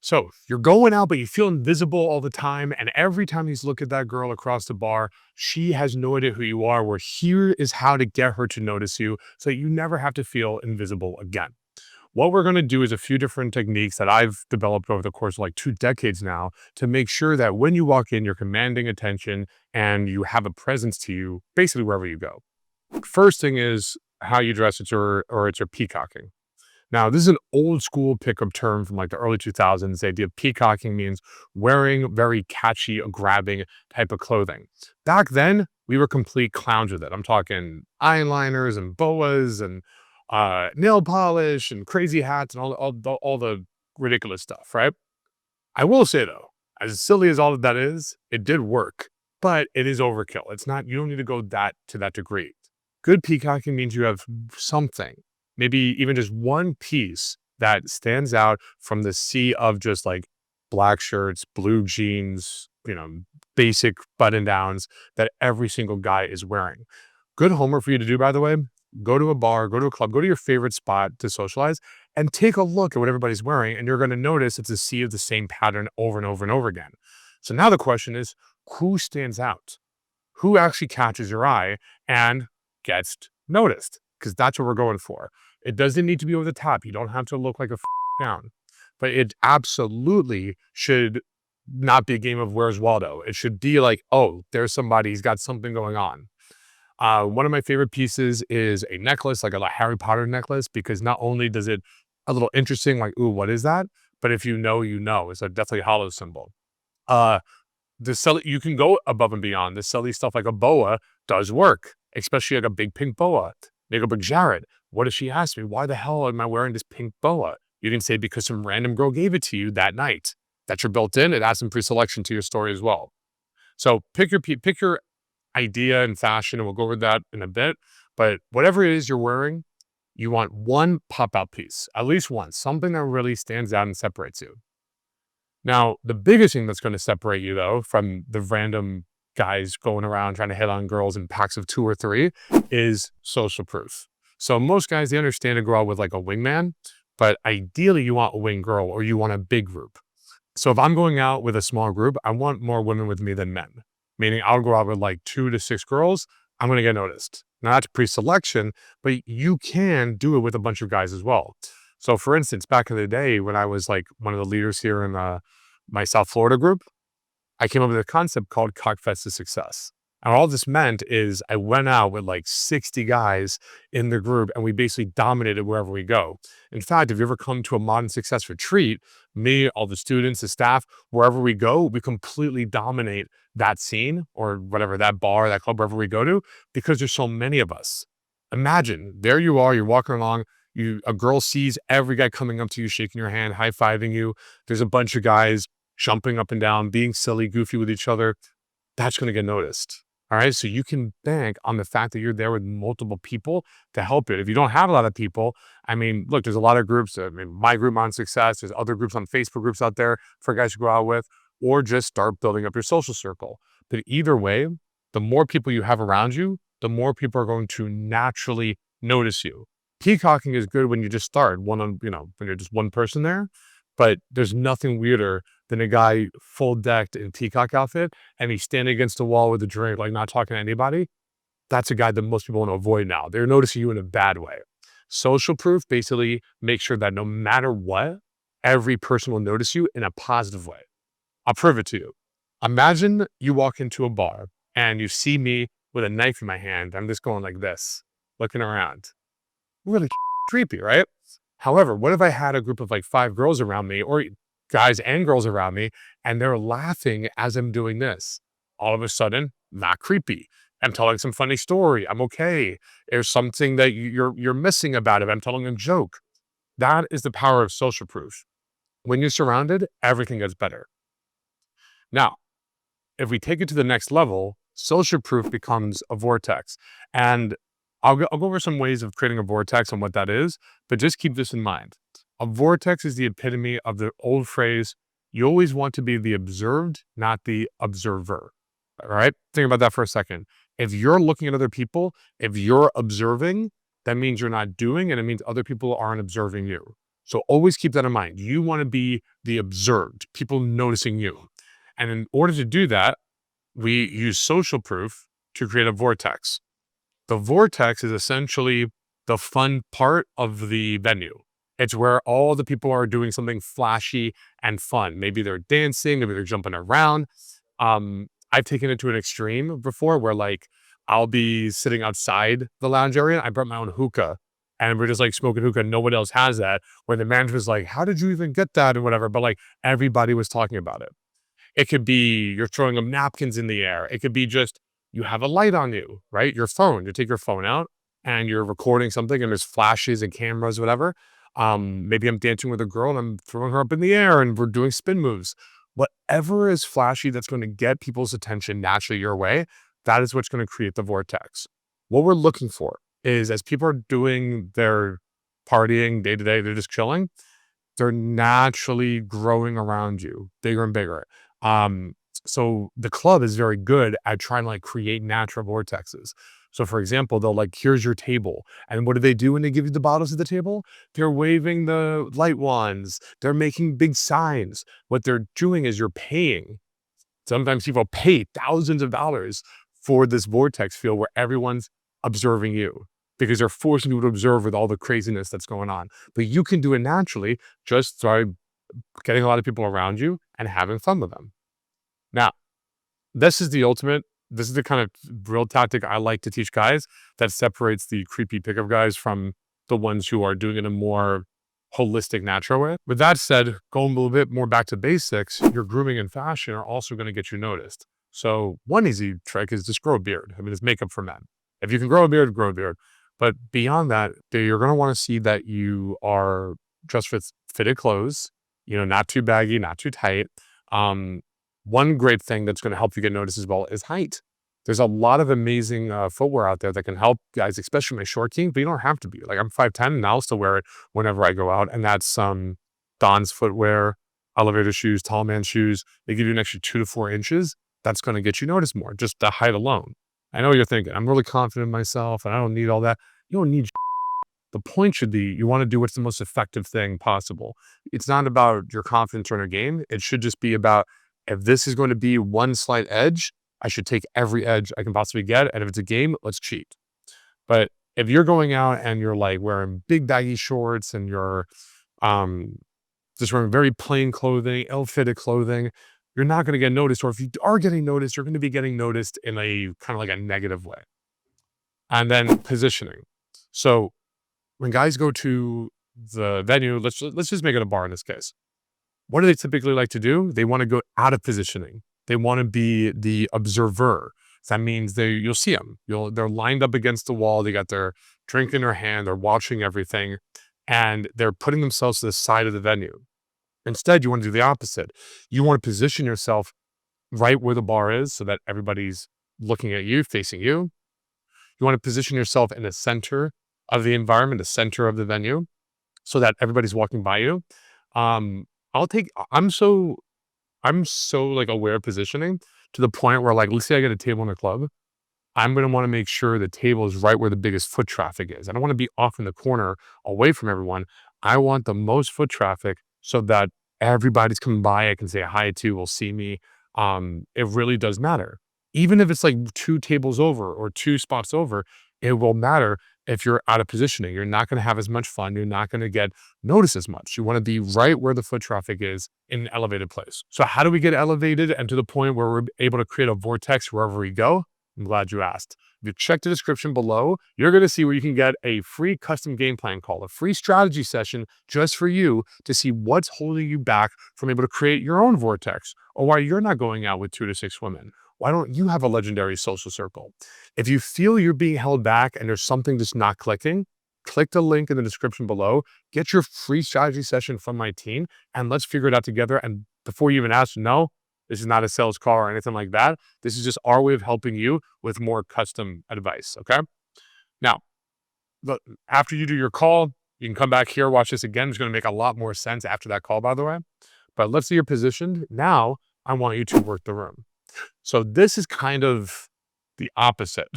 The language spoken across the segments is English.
So you're going out, but you feel invisible all the time. And every time you look at that girl across the bar, she has no idea who you are. Where here is how to get her to notice you so you never have to feel invisible again. What we're going to do is a few different techniques that I've developed over the course of like 2 decades now to make sure that when you walk in, you're commanding attention and you have a presence to you basically wherever you go. First thing is how you dress, it's your peacocking. Now, this is an old school pickup term from like the early 2000s. The idea of peacocking means wearing very catchy, grabbing type of clothing. Back then, we were complete clowns with it. I'm talking eyeliners and boas and nail polish and crazy hats and all the ridiculous stuff, right? I will say though, as silly as all of that is, it did work, but it is overkill. It's not, you don't need to go to that degree. Good peacocking means you have something, maybe even just one piece that stands out from the sea of just like black shirts, blue jeans, basic button downs that every single guy is wearing. Good homework for you to do, by the way. Go to a bar, go to a club, go to your favorite spot to socialize and take a look at what everybody's wearing. And you're going to notice it's a sea of the same pattern over and over and over again. So now the question is, who stands out? Who actually catches your eye and gets noticed? Because that's what we're going for. It doesn't need to be over the top. You don't have to look like a down, but it absolutely should not be a game of Where's Waldo. It should be like, oh, there's somebody, he's got something going on. One of my favorite pieces is a necklace, like a Harry Potter necklace, because not only does it a little interesting, like, ooh, what is that? But if you know, you know. It's a definitely hollow symbol. Uh, you can go above and beyond. The silly stuff like a boa does work, especially like a big pink boa. They go, but Jared, what if she asks me, why the hell am I wearing this pink boa? You can say because some random girl gave it to you that night. That's your built in. It adds some pre-selection to your story as well. So pick your idea and fashion, and we'll go over that in a bit. But whatever it is you're wearing, you want one pop-out piece, at least one, something that really stands out and separates you. Now, the biggest thing that's going to separate you, though, from the random guys going around trying to hit on girls in packs of 2 or 3 is social proof. So most guys, they understand to go out with like a wingman, but ideally you want a wing girl or you want a big group. So if I'm going out with a small group, I want more women with me than men. Meaning I'll go out with like 2 to 6 girls, I'm going to get noticed. Now that's pre-selection, but you can do it with a bunch of guys as well. So for instance, back in the day when I was like one of the leaders here in my South Florida group, I came up with a concept called Cockfest to Success. And all this meant is I went out with like 60 guys in the group and we basically dominated wherever we go. In fact, if you ever come to a Modern Success retreat, me, all the students, the staff, wherever we go, we completely dominate that scene or whatever, that bar, that club, wherever we go to, because there's so many of us. Imagine, there you are, you're walking along, a girl sees every guy coming up to you, shaking your hand, high-fiving you. There's a bunch of guys jumping up and down, being silly, goofy with each other. That's going to get noticed. All right. So you can bank on the fact that you're there with multiple people to help it. If you don't have a lot of people, I mean, look, there's a lot of groups. I mean, my group on Success, there's other groups on Facebook groups out there for guys to go out with, or just start building up your social circle. But either way, the more people you have around you, the more people are going to naturally notice you. Peacocking is good when you just start when you're just one person there, but there's nothing weirder than a guy full decked in peacock outfit and he's standing against the wall with a drink, like not talking to anybody. That's a guy that most people want to avoid now. They're noticing you in a bad way. Social proof basically makes sure that no matter what, every person will notice you in a positive way. I'll prove it to you. Imagine you walk into a bar and you see me with a knife in my hand. I'm just going like this, looking around. Really creepy, right? However, what if I had a group of like 5 girls around me or guys and girls around me, and they're laughing as I'm doing this? All of a sudden, not creepy. I'm telling some funny story. I'm okay. There's something that you're missing about it. I'm telling a joke. That is the power of social proof. When you're surrounded, everything gets better. Now, if we take it to the next level, social proof becomes a vortex. And I'll go over some ways of creating a vortex and what that is, but just keep this in mind. A vortex is the epitome of the old phrase, you always want to be the observed, not the observer. All right? Think about that for a second. If you're looking at other people, if you're observing, that means you're not doing, and it means other people aren't observing you. So always keep that in mind. You want to be the observed, people noticing you. And in order to do that, we use social proof to create a vortex. The vortex is essentially the fun part of the venue. It's where all the people are doing something flashy and fun. Maybe they're dancing, maybe they're jumping around. I've taken it to an extreme before where like I'll be sitting outside the lounge area. I brought my own hookah and we're just like smoking hookah. No one else has that. Where the manager was like, "How did you even get that?" and whatever. But like everybody was talking about it. It could be you're throwing them napkins in the air. It could be just you have a light on you, right? Your phone. You take your phone out and you're recording something and there's flashes and cameras, whatever. Maybe I'm dancing with a girl and I'm throwing her up in the air and we're doing spin moves. Whatever is flashy that's going to get people's attention naturally your way, that is what's going to create the vortex. What we're looking for is as people are doing their partying day to day, they're just chilling, they're naturally growing around you, bigger and bigger. Um, so the club is very good at trying to like create natural vortexes. So for example, they'll like, here's your table. And what do they do when they give you the bottles at the table? They're waving the light wands. They're making big signs. What they're doing is you're paying. Sometimes people pay thousands of dollars for this vortex field where everyone's observing you because they're forcing you to observe with all the craziness that's going on. But you can do it naturally just by getting a lot of people around you and having fun with them. Now, this is the ultimate. This is the kind of real tactic I like to teach guys that separates the creepy pickup guys from the ones who are doing it in a more holistic, natural way. With that said, going a little bit more back to basics, your grooming and fashion are also going to get you noticed. So one easy trick is just grow a beard. I mean, it's makeup for men. If you can grow a beard, grow a beard. But beyond that, you're going to want to see that you are dressed with fitted clothes, not too baggy, not too tight. Um, One great thing that's going to help you get noticed as well is height. There's a lot of amazing footwear out there that can help guys, especially my short king, but you don't have to be. Like I'm 5'10" and I'll still wear it whenever I go out. And that's Don's footwear, elevator shoes, tall man shoes. They give you an extra 2 to 4 inches. That's going to get you noticed more, just the height alone. I know what you're thinking. I'm really confident in myself and I don't need all that. You don't need. The point should be you want to do what's the most effective thing possible. It's not about your confidence or your game. It should just be about if this is going to be one slight edge, I should take every edge I can possibly get. And if it's a game, let's cheat. But if you're going out and you're like wearing big baggy shorts and you're um, just wearing very plain clothing, ill-fitted clothing, you're not going to get noticed. Or if you are getting noticed, you're going to be getting noticed in a kind of like a negative way. And then positioning. So when guys go to the venue, let's just make it a bar in this case. What do they typically like to do? They want to go out of positioning. They want to be the observer. That means you'll see them. They're lined up against the wall. They got their drink in their hand. They're watching everything, and they're putting themselves to the side of the venue. Instead, you want to do the opposite. You want to position yourself right where the bar is, so that everybody's looking at you, facing you. You want to position yourself in the center of the environment, the center of the venue, so that everybody's walking by you. Um, I'm so like aware of positioning to the point where like, let's say I get a table in a club, I'm going to want to make sure the table is right where the biggest foot traffic is. I don't want to be off in the corner away from everyone. I want the most foot traffic so that everybody's coming by. I can say hi to, will see me. It really does matter. Even if it's like 2 tables over or 2 spots over, it will matter if you're out of positioning. You're not going to have as much fun. You're not going to get noticed as much. You want to be right where the foot traffic is in an elevated place. So how do we get elevated and to the point where we're able to create a vortex wherever we go? I'm glad you asked. If you check the description below, you're going to see where you can get a free custom game plan call, a free strategy session just for you to see what's holding you back from able to create your own vortex, or why you're not going out with 2 to 6 women. Why don't you have a legendary social circle? If you feel you're being held back and there's something just not clicking, click the link in the description below, get your free strategy session from my team, and let's figure it out together. And before you even ask, no, this is not a sales call or anything like that. This is just our way of helping you with more custom advice, okay? Now, after you do your call, you can come back here, watch this again. It's going to make a lot more sense after that call, by the way. But let's say you're positioned. Now, I want you to work the room. So this is kind of the opposite.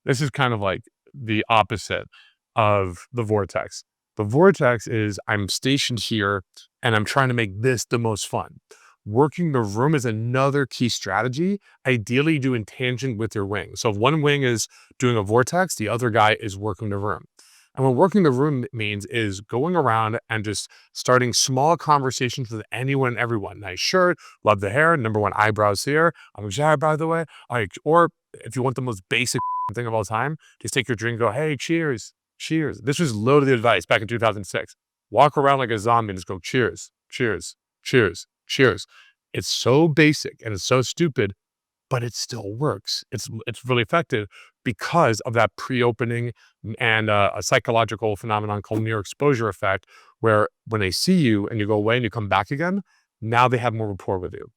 This is kind of like the opposite of the vortex. The vortex is I'm stationed here and I'm trying to make this the most fun. Working the room is another key strategy. Ideally, do in tangent with your wing. So if one wing is doing a vortex, the other guy is working the room. And what working the room means is going around and just starting small conversations with anyone and everyone. Nice shirt, love the hair, number one eyebrows here. I'm excited, by the way. Like, or if you want the most basic thing of all time, just take your drink, go, hey, cheers, cheers. This was loaded advice back in 2006. Walk around like a zombie and just go, cheers, cheers, cheers, cheers. It's so basic and it's so stupid, but it still works. It's really effective because of that pre-opening and a psychological phenomenon called near exposure effect, where when they see you and you go away and you come back again, now they have more rapport with you.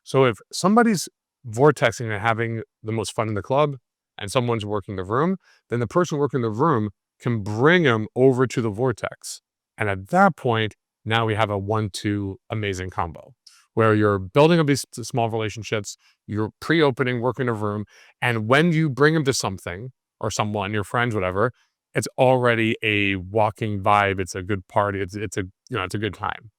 So if somebody's vortexing and having the most fun in the club and someone's working the room, then the person working the room can bring them over to the vortex. And at that point, now we have a 1-2 amazing combo where you're building up these small relationships, you're pre-opening, working a room, and when you bring them to something or someone, your friends, whatever, it's already a walking vibe. It's a good party. It's a it's a good time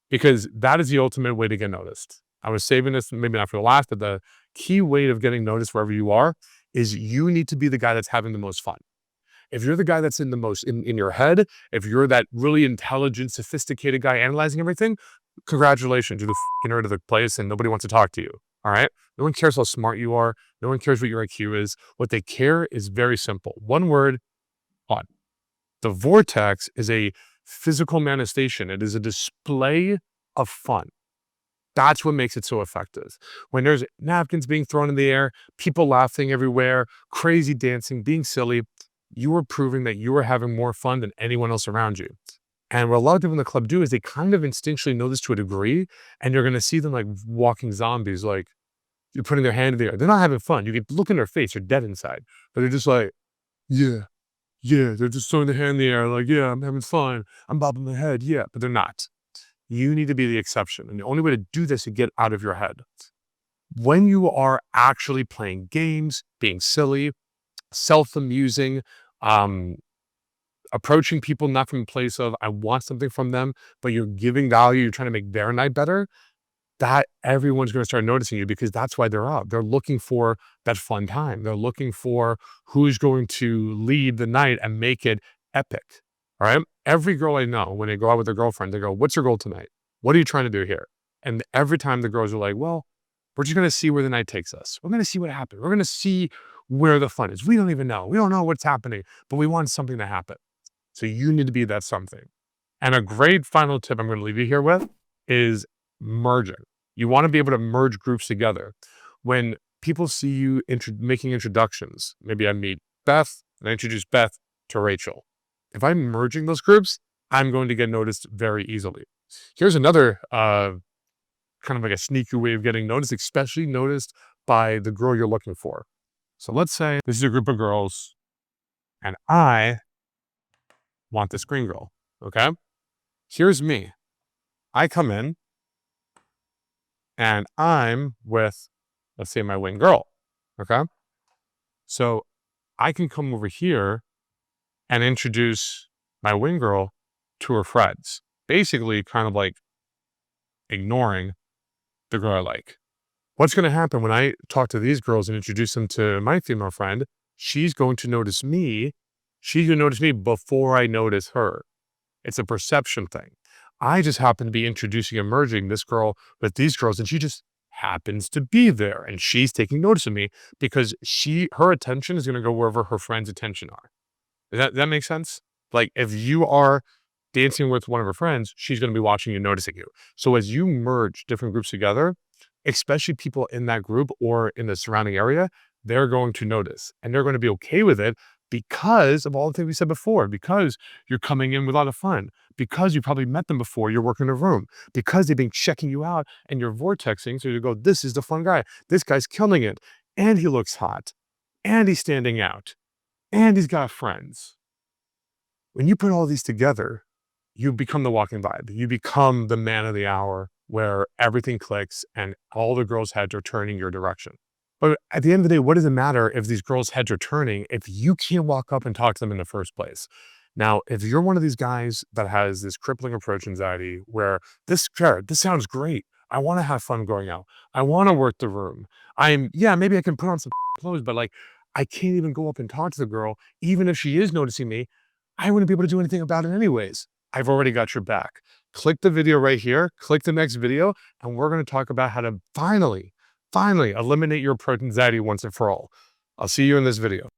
because that is the ultimate way to get noticed. I was saving this maybe not for the last, but the key way of getting noticed wherever you are is you need to be the guy that's having the most fun. If you're the guy that's in the most in your head, if you're that really intelligent, sophisticated guy analyzing everything, congratulations, you're the nerd of the place and nobody wants to talk to you. All right. No one cares how smart you are. No one cares what your IQ is. What they care is very simple. One word, fun. The vortex is a physical manifestation. It is a display of fun. That's what makes it so effective. When there's napkins being thrown in the air, people laughing everywhere, crazy dancing, being silly, you are proving that you are having more fun than anyone else around you. And what a lot of people in the club do is they kind of instinctually know this to a degree, and you're going to see them like walking zombies, like you're putting their hand in the air. They're not having fun. You can look in their face, they're dead inside, but they're just like, yeah, yeah. They're just throwing their hand in the air, like, yeah, I'm having fun. I'm bobbing my head, yeah, but they're not. You need to be the exception. And the only way to do this is get out of your head. When you are actually playing games, being silly, self-amusing, um, approaching people not from a place of, I want something from them, but you're giving value, you're trying to make their night better, that everyone's going to start noticing you because that's why they're up. They're looking for that fun time. They're looking for who's going to lead the night and make it epic. All right. Every girl I know, when they go out with their girlfriend, they go, what's your goal tonight? What are you trying to do here? And every time the girls are like, well, we're just going to see where the night takes us. We're going to see what happens. We're going to see where the fun is. We don't even know. We don't know what's happening, but we want something to happen. So you need to be that something. And a great final tip I'm going to leave you here with is merging. You want to be able to merge groups together. When people see you making introductions, maybe I meet Beth and I introduce Beth to Rachel. If I'm merging those groups, I'm going to get noticed very easily. Here's another kind of like a sneaky way of getting noticed, especially noticed by the girl you're looking for. So let's say this is a group of girls and I want this green girl, okay? Here's me. I come in and I'm with, let's say, my wing girl, okay? So I can come over here and introduce my wing girl to her friends, basically kind of like ignoring the girl I like. What's going to happen when I talk to these girls and introduce them to my female friend? She's going to notice me. She's going to notice me before I notice her. It's a perception thing. I just happen to be introducing and merging this girl with these girls, and she just happens to be there, and she's taking notice of me because her attention is going to go wherever her friends' attention are. Does that make sense? Like if you are dancing with one of her friends, she's going to be watching you, noticing you. So as you merge different groups together, especially people in that group or in the surrounding area, they're going to notice and they're going to be okay with it because of all the things we said before, because you're coming in with a lot of fun, because you probably met them before, you're working a room, because they've been checking you out and you're vortexing. So you go, this is the fun guy. This guy's killing it. And he looks hot. And he's standing out. And he's got friends. When you put all these together, you become the walking vibe. You become the man of the hour where everything clicks and all the girls' heads are turning your direction. But at the end of the day, what does it matter if these girls' heads are turning if you can't walk up and talk to them in the first place? Now, if you're one of these guys that has this crippling approach anxiety where sure, this sounds great. I want to have fun going out. I want to work the room. Yeah, maybe I can put on some clothes, but like, I can't even go up and talk to the girl. Even if she is noticing me, I wouldn't be able to do anything about it anyways. I've already got your back. Click the video right here, click the next video, and we're going to talk about how to finally eliminate your approach anxiety once and for all. I'll see you in this video.